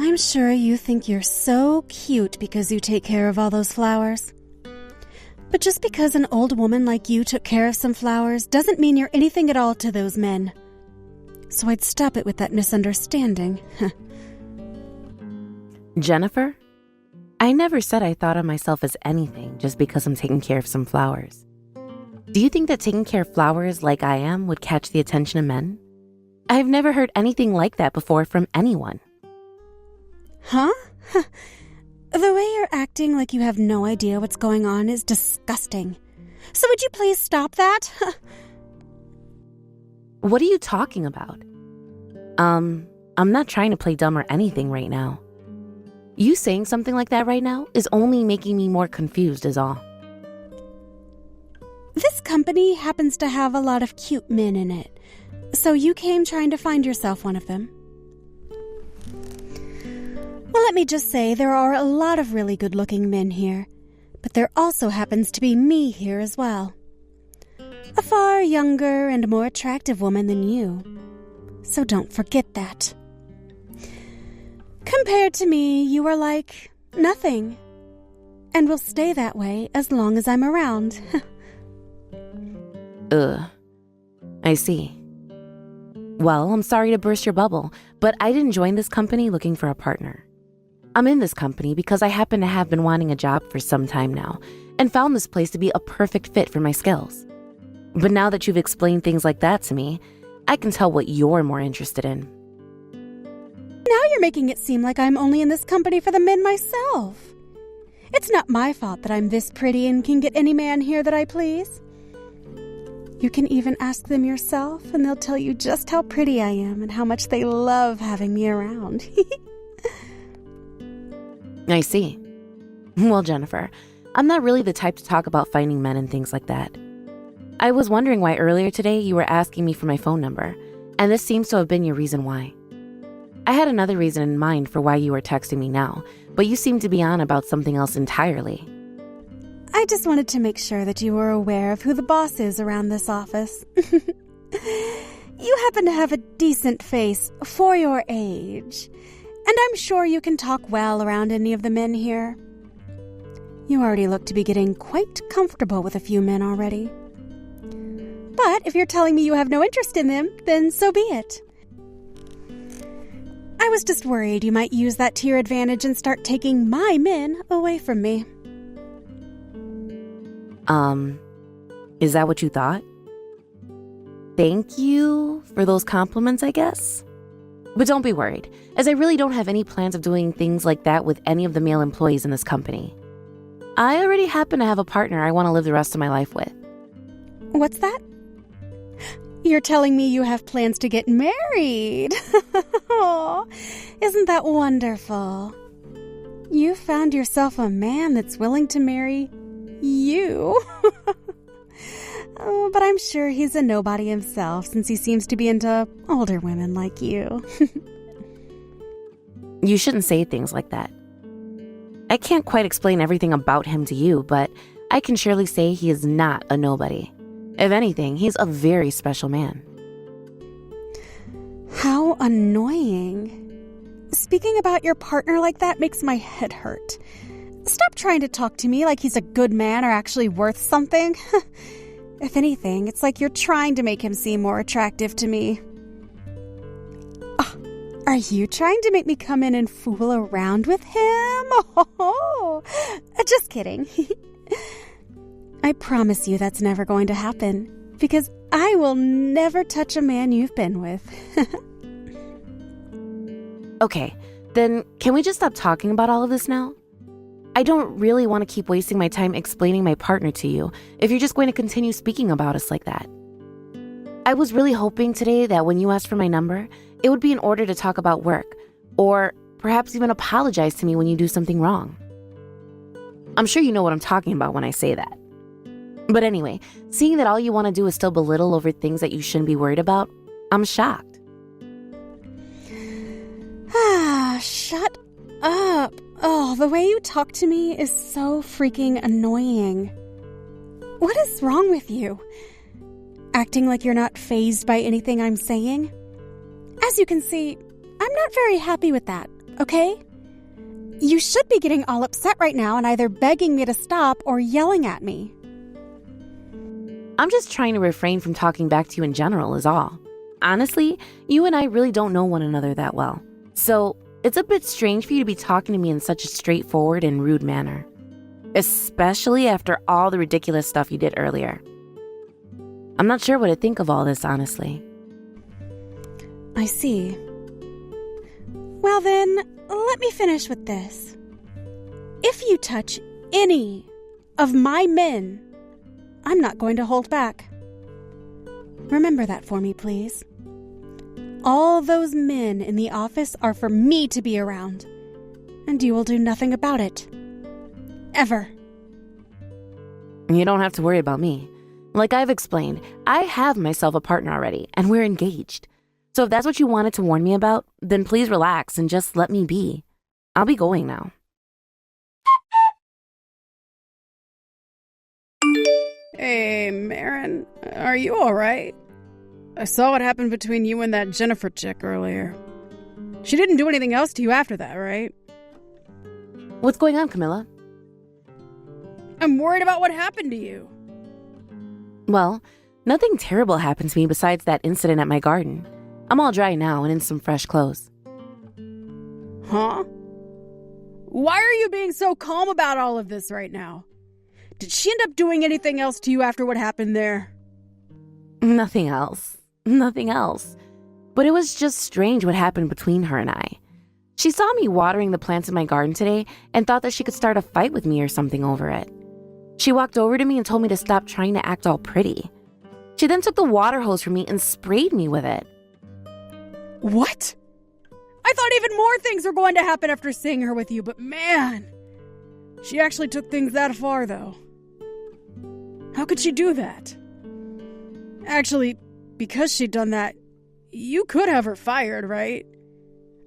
I'm sure you think you're so cute because you take care of all those flowers. But just because an old woman like you took care of some flowers doesn't mean you're anything at all to those men. So I'd stop it with that misunderstanding. Jennifer, I never said I thought of myself as anything just because I'm taking care of some flowers. Do you think that taking care of flowers like I am would catch the attention of men? I've never heard anything like that before from anyone. Huh? The way you're acting like you have no idea what's going on is disgusting. So would you please stop that? What are you talking about? I'm not trying to play dumb or anything right now. You saying something like that right now is only making me more confused is all. This company happens to have a lot of cute men in it, so you came trying to find yourself one of them. Well, let me just say there are a lot of really good-looking men here, but there also happens to be me here as well. A far younger and more attractive woman than you. So don't forget that. Compared to me, you are like nothing, and will stay that way as long as I'm around. I see. Well, I'm sorry to burst your bubble, but I didn't join this company looking for a partner. I'm in this company because I happen to have been wanting a job for some time now and found this place to be a perfect fit for my skills. But now that you've explained things like that to me, I can tell what you're more interested in. Now you're making it seem like I'm only in this company for the men myself. It's not my fault that I'm this pretty and can get any man here that I please. You can even ask them yourself, and they'll tell you just how pretty I am and how much they love having me around. I see. Well, Jennifer, I'm not really the type to talk about finding men and things like that. I was wondering why earlier today you were asking me for my phone number, and this seems to have been your reason why. I had another reason in mind for why you were texting me now, but you seem to be on about something else entirely. I just wanted to make sure that you were aware of who the boss is around this office. You happen to have a decent face for your age, and I'm sure you can talk well around any of the men here. You already look to be getting quite comfortable with a few men already. But if you're telling me you have no interest in them, then so be it. I was just worried you might use that to your advantage and start taking my men away from me. Is that what you thought? Thank you for those compliments, I guess. But don't be worried, as I really don't have any plans of doing things like that with any of the male employees in this company. I already happen to have a partner I want to live the rest of my life with. What's that? You're telling me you have plans to get married. Oh, isn't that wonderful? You found yourself a man that's willing to marry you. Oh, but I'm sure he's a nobody himself since he seems to be into older women like you. You shouldn't say things like that. I can't quite explain everything about him to you, but I can surely say he is not a nobody. If anything, he's a very special man. How annoying. Speaking about your partner like that makes my head hurt. Stop trying to talk to me like he's a good man or actually worth something. If anything, it's like you're trying to make him seem more attractive to me. Oh, are you trying to make me come in and fool around with him? Oh, just kidding. I promise you that's never going to happen, because I will never touch a man you've been with. Okay, then can we just stop talking about all of this now? I don't really want to keep wasting my time explaining my partner to you if you're just going to continue speaking about us like that. I was really hoping today that when you asked for my number, it would be in order to talk about work, or perhaps even apologize to me when you do something wrong. I'm sure you know what I'm talking about when I say that. But anyway, seeing that all you want to do is still belittle over things that you shouldn't be worried about, I'm shocked. Shut up. Oh, the way you talk to me is so freaking annoying. What is wrong with you? Acting like you're not fazed by anything I'm saying? As you can see, I'm not very happy with that. okay? You should be getting all upset right now and either begging me to stop or yelling at me. I'm just trying to refrain from talking back to you in general is all. Honestly, you and I really don't know one another that well. So it's a bit strange for you to be talking to me in such a straightforward and rude manner. Especially after all the ridiculous stuff you did earlier. I'm not sure what to think of all this, honestly. I see. Well then, let me finish with this. If you touch any of my men, I'm not going to hold back. Remember that for me, please. All those men in the office are for me to be around, and you will do nothing about it. Ever. You don't have to worry about me. Like I've explained, I have myself a partner already, and we're engaged. So if that's what you wanted to warn me about, then please relax and just let me be. I'll be going now. Hey, Marin, are you all right? I saw what happened between you and that Jennifer chick earlier. She didn't do anything else to you after that, right? What's going on, Camilla? I'm worried about what happened to you. Well, nothing terrible happened to me besides that incident at my garden. I'm all dry now and in some fresh clothes. Huh? Why are you being so calm about all of this right now? Did she end up doing anything else to you after what happened there? Nothing else. Nothing else. But it was just strange what happened between her and I. She saw me watering the plants in my garden today and thought that she could start a fight with me or something over it. She walked over to me and told me to stop trying to act all pretty. She then took the water hose from me and sprayed me with it. What? I thought even more things were going to happen after seeing her with you, but man, she actually took things that far, though. How could she do that? Actually, because she'd done that, you could have her fired, right?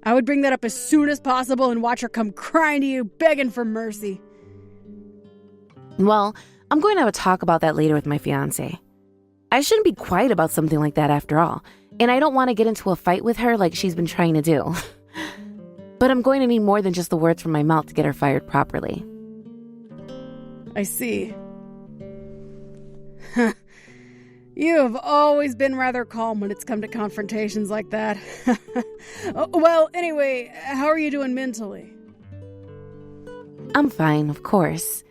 I would bring that up as soon as possible and watch her come crying to you, begging for mercy. Well, I'm going to have a talk about that later with my fiancé. I shouldn't be quiet about something like that after all, and I don't want to get into a fight with her like she's been trying to do. But I'm going to need more than just the words from my mouth to get her fired properly. I see. You have always been rather calm when it's come to confrontations like that. Well, anyway, how are you doing mentally? I'm fine, of course.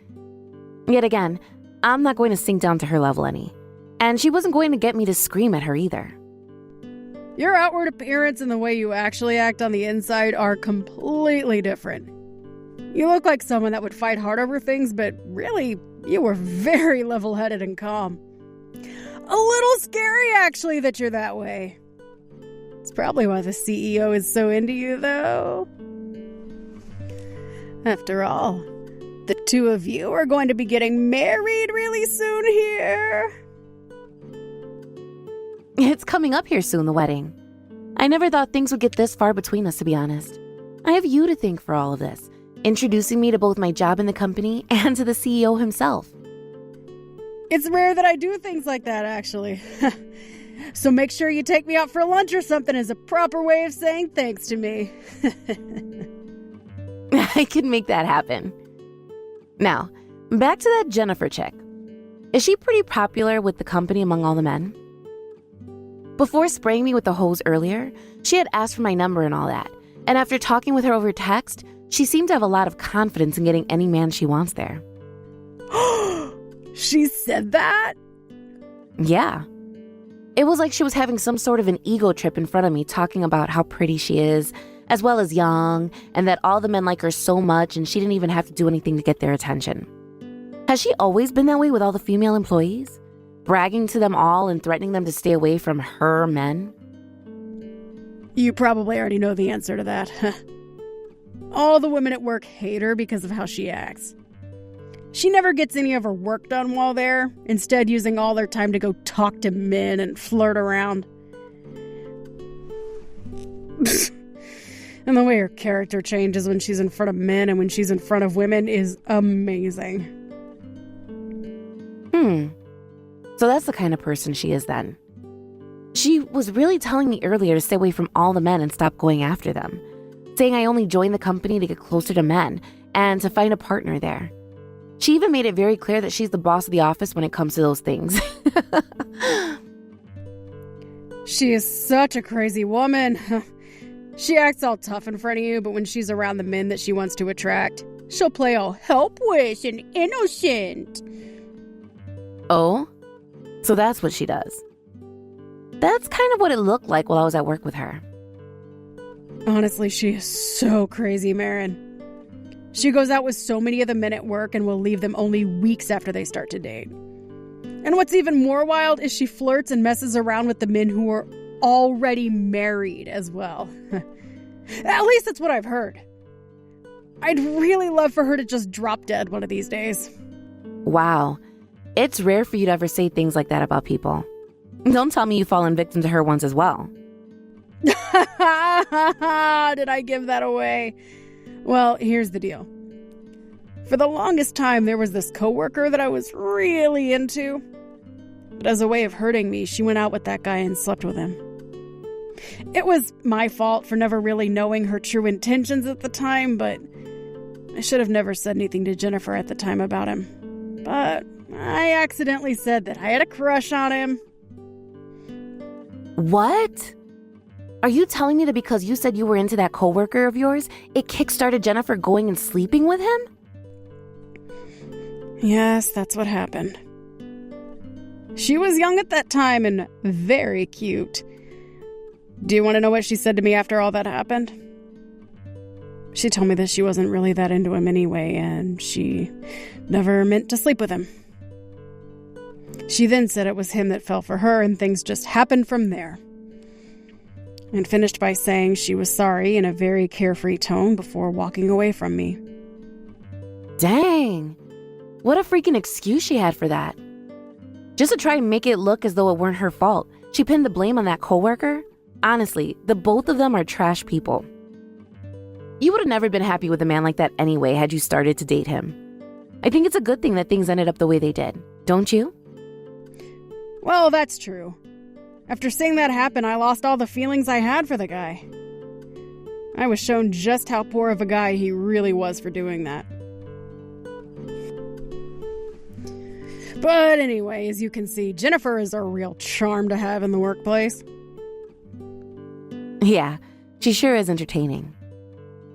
Yet again, I'm not going to sink down to her level any. And she wasn't going to get me to scream at her either. Your outward appearance and the way you actually act on the inside are completely different. You look like someone that would fight hard over things, but really, you were very level-headed and calm. A little scary, actually, that you're that way. It's probably why the CEO is so into you, though. After all, the two of you are going to be getting married really soon here. It's coming up here soon, the wedding. I never thought things would get this far between us, to be honest. I have you to thank for all of this, introducing me to both my job in the company and to the CEO himself. It's rare that I do things like that, actually. So make sure you take me out for lunch or something as a proper way of saying thanks to me. I can make that happen. Now, back to that Jennifer chick. Is she pretty popular with the company among all the men? Before spraying me with the hose earlier, she had asked for my number and all that. And after talking with her over text, she seemed to have a lot of confidence in getting any man she wants there. She said that? Yeah. It was like she was having some sort of an ego trip in front of me, talking about how pretty she is, as well as young, and that all the men like her so much and she didn't even have to do anything to get their attention. Has she always been that way with all the female employees? Bragging to them all and threatening them to stay away from her men? You probably already know the answer to that. All the women at work hate her because of how she acts. She never gets any of her work done while there, instead using all their time to go talk to men and flirt around. And the way her character changes when she's in front of men and when she's in front of women is amazing. So that's the kind of person she is then. She was really telling me earlier to stay away from all the men and stop going after them. saying I only joined the company to get closer to men and to find a partner there. She even made it very clear that she's the boss of the office when it comes to those things. She is such a crazy woman. She acts all tough in front of you, but when she's around the men that she wants to attract, she'll play all helpless and innocent. Oh? So that's what she does. That's kind of what it looked like while I was at work with her. Honestly, she is so crazy, Marin. She goes out with so many of the men at work and will leave them only weeks after they start to date. And what's even more wild is she flirts and messes around with the men who are already married as well. At least that's what I've heard. I'd really love for her to just drop dead one of these days. Wow. It's rare for you to ever say things like that about people. Don't tell me you've fallen victim to her once as well. Did I give that away? Well, here's the deal. For the longest time, there was this coworker that I was really into. But as a way of hurting me, she went out with that guy and slept with him. It was my fault for never really knowing her true intentions at the time, but I should have never said anything to Jennifer at the time about him. But I accidentally said that I had a crush on him. What? Are you telling me that because you said you were into that coworker of yours, it kickstarted Jennifer going and sleeping with him? Yes, that's what happened. She was young at that time and very cute. Do you want to know what she said to me after all that happened? She told me that she wasn't really that into him anyway, and she never meant to sleep with him. She then said it was him that fell for her, and things just happened from there. And finished by saying she was sorry in a very carefree tone before walking away from me. Dang. What a freaking excuse she had for that. Just to try and make it look as though it weren't her fault, she pinned the blame on that coworker. Honestly, the both of them are trash people. You would have never been happy with a man like that anyway had you started to date him. I think it's a good thing that things ended up the way they did, don't you? Well, that's true. After seeing that happen, I lost all the feelings I had for the guy. I was shown just how poor of a guy he really was for doing that. But anyway, as you can see, Jennifer is a real charm to have in the workplace. Yeah, she sure is entertaining.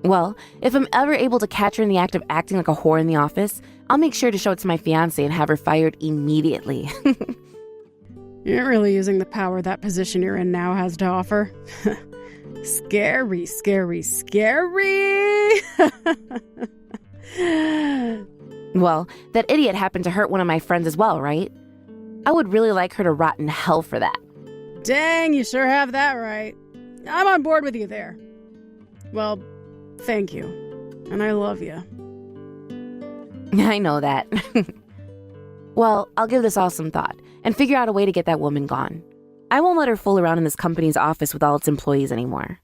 Well, if I'm ever able to catch her in the act of acting like a whore in the office, I'll make sure to show it to my fiancé and have her fired immediately. You're really using the power that position you're in now has to offer. Scary, scary, scary. Well, that idiot happened to hurt one of my friends as well, right? I would really like her to rot in hell for that. Dang, you sure have that right. I'm on board with you there. Well, thank you. And I love you. I know that. Well, I'll give this all some thought and figure out a way to get that woman gone. I won't let her fool around in this company's office with all its employees anymore.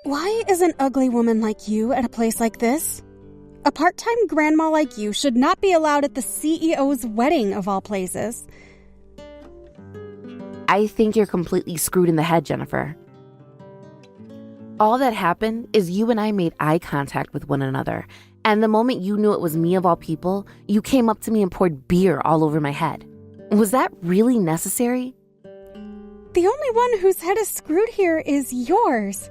Why is an ugly woman like you at a place like this? A part-time grandma like you should not be allowed at the CEO's wedding of all places. I think you're completely screwed in the head, Jennifer. All that happened is you and I made eye contact with one another, and the moment you knew it was me of all people, you came up to me and poured beer all over my head. Was that really necessary? The only one whose head is screwed here is yours.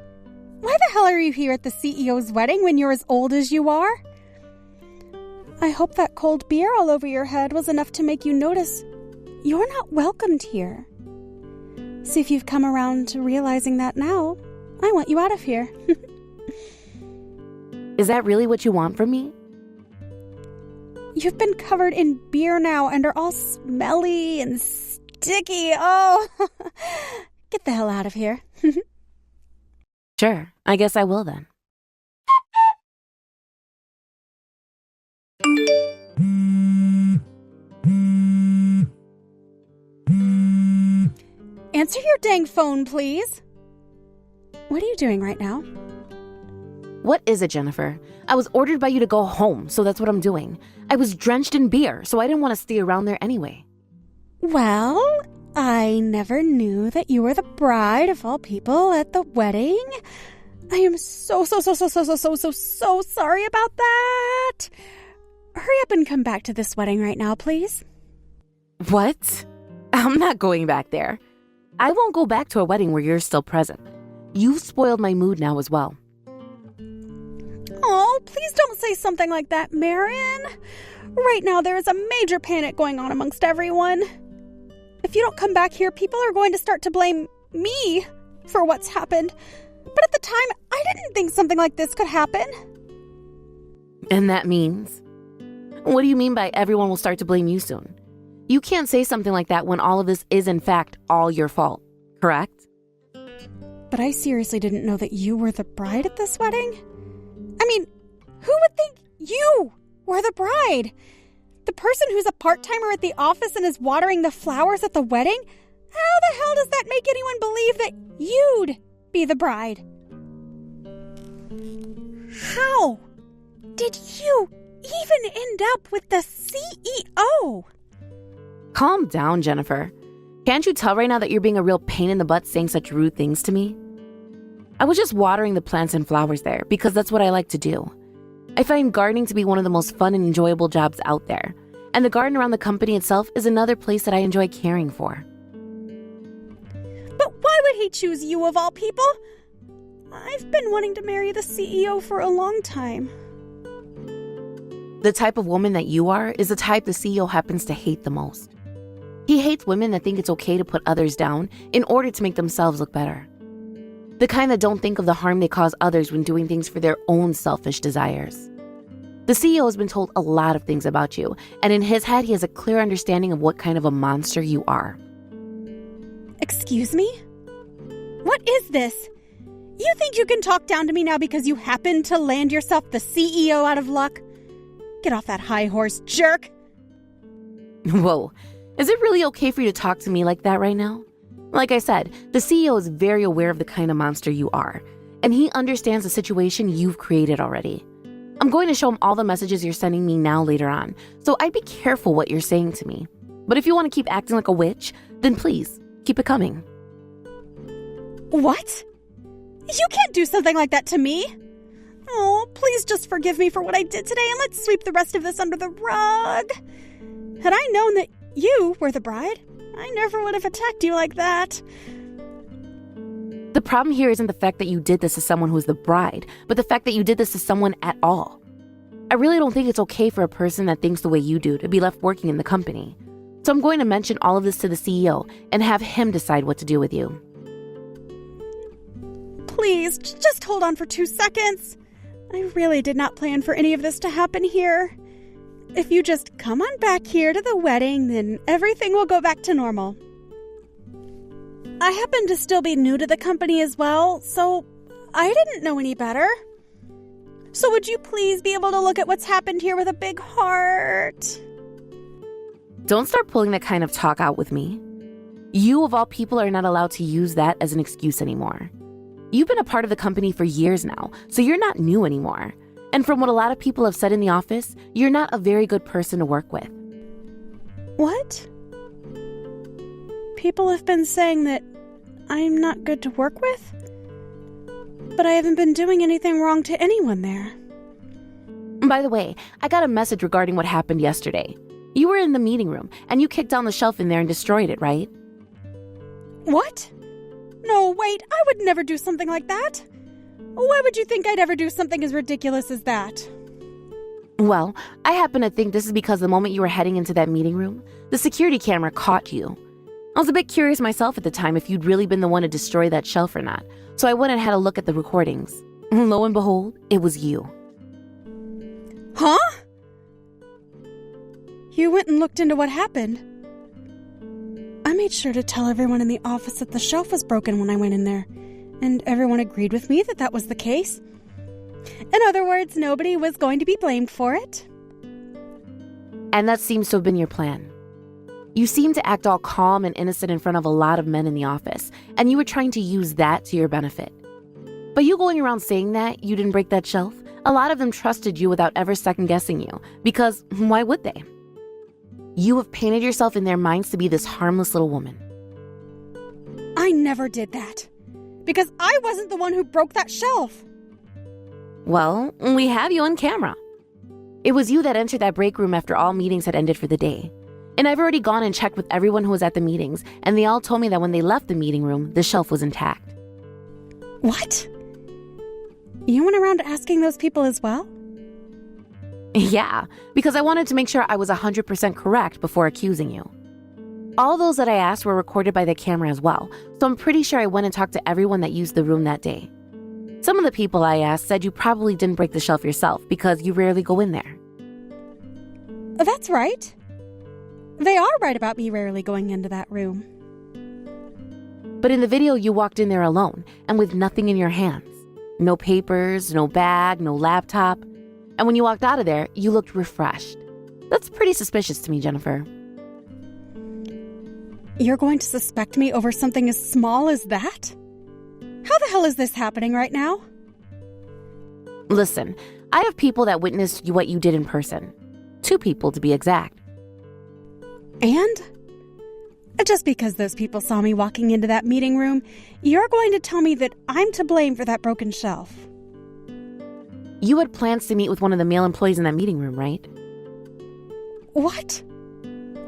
Why the hell are you here at the CEO's wedding when you're as old as you are? I hope that cold beer all over your head was enough to make you notice you're not welcomed here. See if you've come around to realizing that now. I want you out of here. Is that really what you want from me? You've been covered in beer now and are all smelly and sticky. Oh, get the hell out of here. Sure, I guess I will then. Answer your dang phone, please. What are you doing right now? What is it, Jennifer? I was ordered by you to go home, so that's what I'm doing. I was drenched in beer, so I didn't want to stay around there anyway. Well, I never knew that you were the bride of all people at the wedding. I am so sorry about that. Hurry up and come back to this wedding right now, please. What? I'm not going back there. I won't go back to a wedding where you're still present. You've spoiled my mood now as well. Oh, please don't say something like that, Marion. Right now there is a major panic going on amongst everyone. If you don't come back here, people are going to start to blame me for what's happened. But at the time, I didn't think something like this could happen. And that means? What do you mean by everyone will start to blame you soon? You can't say something like that when all of this is in fact all your fault, correct? But I seriously didn't know that you were the bride at this wedding. I mean, who would think you were the bride? The person who's a part-timer at the office and is watering the flowers at the wedding? How the hell does that make anyone believe that you'd be the bride? How did you even end up with the CEO? Calm down, Jennifer. Can't you tell right now that you're being a real pain in the butt saying such rude things to me? I was just watering the plants and flowers there because that's what I like to do. I find gardening to be one of the most fun and enjoyable jobs out there, and the garden around the company itself is another place that I enjoy caring for. But why would he choose you of all people? I've been wanting to marry the CEO for a long time. The type of woman that you are is the type the CEO happens to hate the most. He hates women that think it's okay to put others down in order to make themselves look better. The kind that don't think of the harm they cause others when doing things for their own selfish desires. The CEO has been told a lot of things about you, and in his head he has a clear understanding of what kind of a monster you are. Excuse me? What is this? You think you can talk down to me now because you happen to land yourself the CEO out of luck? Get off that high horse, jerk! Whoa, is it really okay for you to talk to me like that right now? Like I said, the CEO is very aware of the kind of monster you are, and he understands the situation you've created already. I'm going to show him all the messages you're sending me now later on, so I'd be careful what you're saying to me. But if you want to keep acting like a witch, then please, keep it coming. What? You can't do something like that to me! Oh, please just forgive me for what I did today and let's sweep the rest of this under the rug. Had I known that you were the bride, I never would have attacked you like that. The problem here isn't the fact that you did this to someone who's the bride, but the fact that you did this to someone at all. I really don't think it's okay for a person that thinks the way you do to be left working in the company. So I'm going to mention all of this to the CEO and have him decide what to do with you. Please, just hold on for 2 seconds. I really did not plan for any of this to happen here. If you just come on back here to the wedding, then everything will go back to normal. I happen to still be new to the company as well, so I didn't know any better. So would you please be able to look at what's happened here with a big heart? Don't start pulling that kind of talk out with me. You, of all people, are not allowed to use that as an excuse anymore. You've been a part of the company for years now, so you're not new anymore. And from what a lot of people have said in the office, you're not a very good person to work with. What? People have been saying that I'm not good to work with? But I haven't been doing anything wrong to anyone there. By the way, I got a message regarding what happened yesterday. You were in the meeting room, and you kicked down the shelf in there and destroyed it, right? What? No, wait, I would never do something like that. Why would you think I'd ever do something as ridiculous as that? Well, I happen to think this is because the moment you were heading into that meeting room, the security camera caught you. I was a bit curious myself at the time if you'd really been the one to destroy that shelf or not, so I went and had a look at the recordings. Lo and behold, it was you. Huh? You went and looked into what happened. I made sure to tell everyone in the office that the shelf was broken when I went in there, and everyone agreed with me that that was the case. In other words, nobody was going to be blamed for it. And that seems to have been your plan. You seemed to act all calm and innocent in front of a lot of men in the office, and you were trying to use that to your benefit. But you going around saying that you didn't break that shelf, a lot of them trusted you without ever second-guessing you, because why would they? You have painted yourself in their minds to be this harmless little woman. never did that. Because I wasn't the one who broke that shelf. Well, we have you on camera. It was you that entered that break room after all meetings had ended for the day. And I've already gone and checked with everyone who was at the meetings, and they all told me that when they left the meeting room, the shelf was intact. What? You went around asking those people as well? Yeah, because I wanted to make sure I was 100% correct before accusing you. All those that I asked were recorded by the camera as well, so I'm pretty sure I went and talked to everyone that used the room that day. Some of the people I asked said you probably didn't break the shelf yourself because you rarely go in there. That's right. They are right about me rarely going into that room. But in the video, you walked in there alone and with nothing in your hands. No papers, no bag, no laptop. And when you walked out of there, you looked refreshed. That's pretty suspicious to me, Jennifer. You're going to suspect me over something as small as that? How the hell is this happening right now? Listen, I have people that witnessed what you did in person. 2 people to be exact. And? Just because those people saw me walking into that meeting room, you're going to tell me that I'm to blame for that broken shelf. You had plans to meet with one of the male employees in that meeting room, right? What?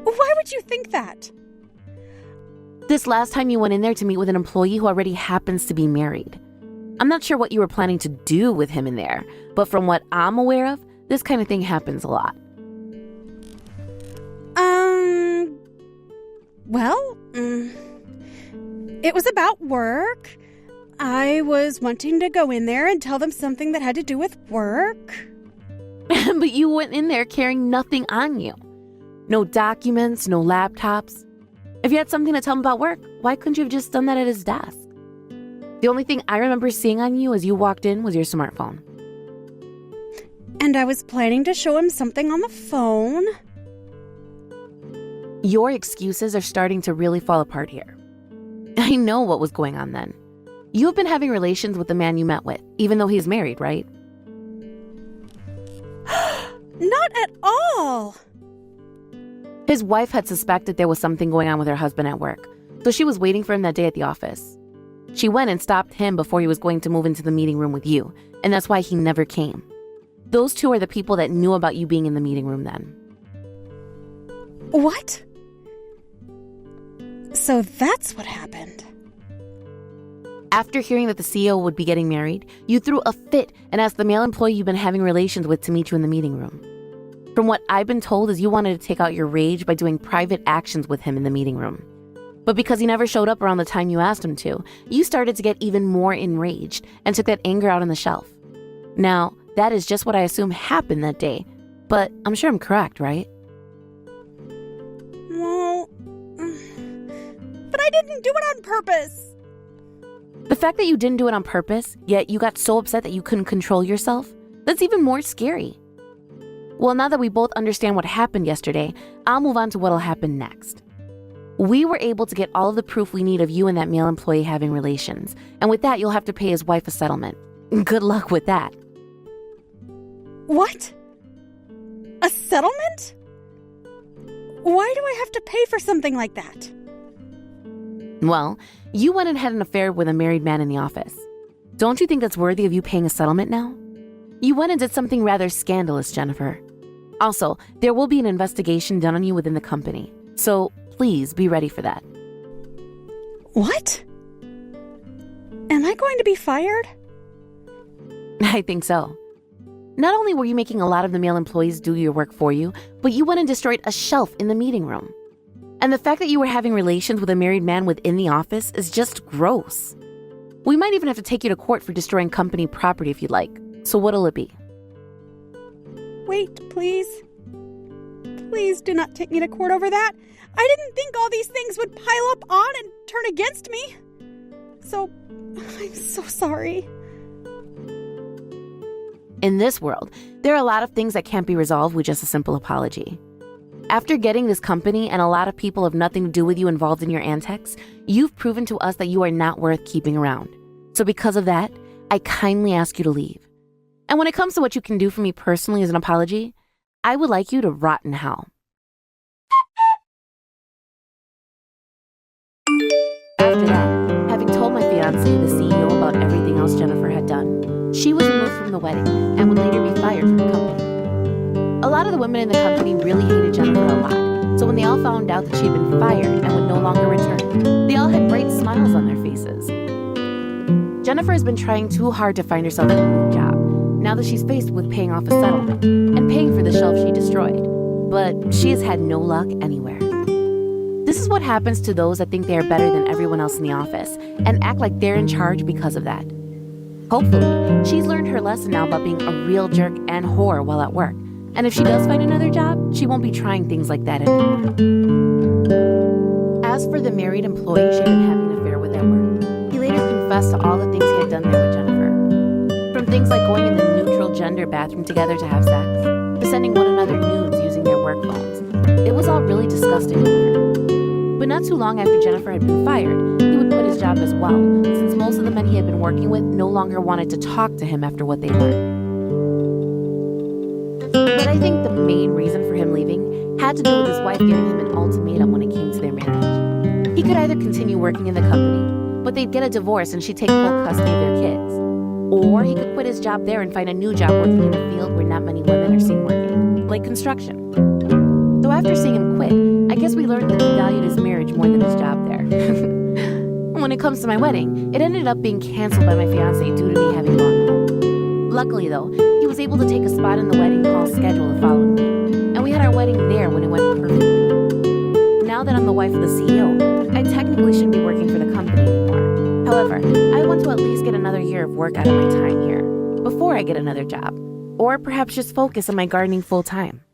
Why would you think that? This last time you went in there to meet with an employee who already happens to be married. I'm not sure what you were planning to do with him in there, but from what I'm aware of, this kind of thing happens a lot. Well, it was about work. I was wanting to go in there and tell them something that had to do with work. But you went in there carrying nothing on you. No documents, no laptops. If you had something to tell him about work, why couldn't you have just done that at his desk? The only thing I remember seeing on you as you walked in was your smartphone. And I was planning to show him something on the phone. Your excuses are starting to really fall apart here. I know what was going on then. You have been having relations with the man you met with, even though he's married, right? Not at all. His wife had suspected there was something going on with her husband at work, so she was waiting for him that day at the office. She went and stopped him before he was going to move into the meeting room with you, and that's why he never came. Those 2 are the people that knew about you being in the meeting room then. What? So that's what happened. After hearing that the CEO would be getting married, you threw a fit and asked the male employee you've been having relations with to meet you in the meeting room. From what I've been told is you wanted to take out your rage by doing private actions with him in the meeting room. But because he never showed up around the time you asked him to, you started to get even more enraged and took that anger out on the shelf. Now, that is just what I assume happened that day, but I'm sure I'm correct, right? Well, but I didn't do it on purpose. The fact that you didn't do it on purpose, yet you got so upset that you couldn't control yourself, that's even more scary. Well, now that we both understand what happened yesterday, I'll move on to what'll happen next. We were able to get all of the proof we need of you and that male employee having relations, and with that, you'll have to pay his wife a settlement. Good luck with that. What? A settlement? Why do I have to pay for something like that? Well, you went and had an affair with a married man in the office. Don't you think that's worthy of you paying a settlement now? You went and did something rather scandalous, Jennifer. Also, there will be an investigation done on you within the company, so please be ready for that. What? Am I going to be fired? I think so. Not only were you making a lot of the male employees do your work for you, but you went and destroyed a shelf in the meeting room. And the fact that you were having relations with a married man within the office is just gross. We might even have to take you to court for destroying company property if you'd like. So what'll it be? Wait, please. Please do not take me to court over that. I didn't think all these things would pile up on and turn against me. So, I'm so sorry. In this world, there are a lot of things that can't be resolved with just a simple apology. After getting this company and a lot of people have nothing to do with you involved in your antics, you've proven to us that you are not worth keeping around. So because of that, I kindly ask you to leave. And when it comes to what you can do for me personally as an apology, I would like you to rot in hell. After that, fiancé, the CEO, about everything else Jennifer had done, she was removed from the wedding and would later be fired from the company. A lot of the women in the company really hated Jennifer a lot, so when they all found out that she had been fired and would no longer return, they all had bright smiles on their faces. Jennifer has been trying too hard to find herself a new job, now that she's faced with paying off a settlement and paying for the shelf she destroyed. But she has had no luck anywhere. This is what happens to those that think they are better than everyone else in the office and act like they're in charge because of that. Hopefully, she's learned her lesson now about being a real jerk and whore while at work. And if she does find another job, she won't be trying things like that anymore. As for the married employee she'd been having an affair with at work, he later confessed to all the things he had done there with Jennifer. From things like going in the neutral gender bathroom together to have sex, to sending one another nudes using their work phones. It was all really disgusting to her. But not too long after Jennifer had been fired, he would quit his job as well, since most of the men he had been working with no longer wanted to talk to him after what they learned. But I think the main reason for him leaving had to do with his wife giving him an ultimatum when it came to their marriage. He could either continue working in the company, but they'd get a divorce and she'd take full custody of their kids. Or he could quit his job there and find a new job working in a field where not many women are seen working, like construction. So after seeing him quit, I guess we learned that he valued his marriage more than his job there. When it comes to my wedding, it ended up being canceled by my fiancé due to me having gone home. Luckily though, he was able to take a spot in the wedding hall schedule the following week, and we had our wedding there when it went perfectly. Now that I'm the wife of the CEO, I technically shouldn't be working for the company anymore. However, I want to at least get another year of work out of my time here, before I get another job. Or perhaps just focus on my gardening full time.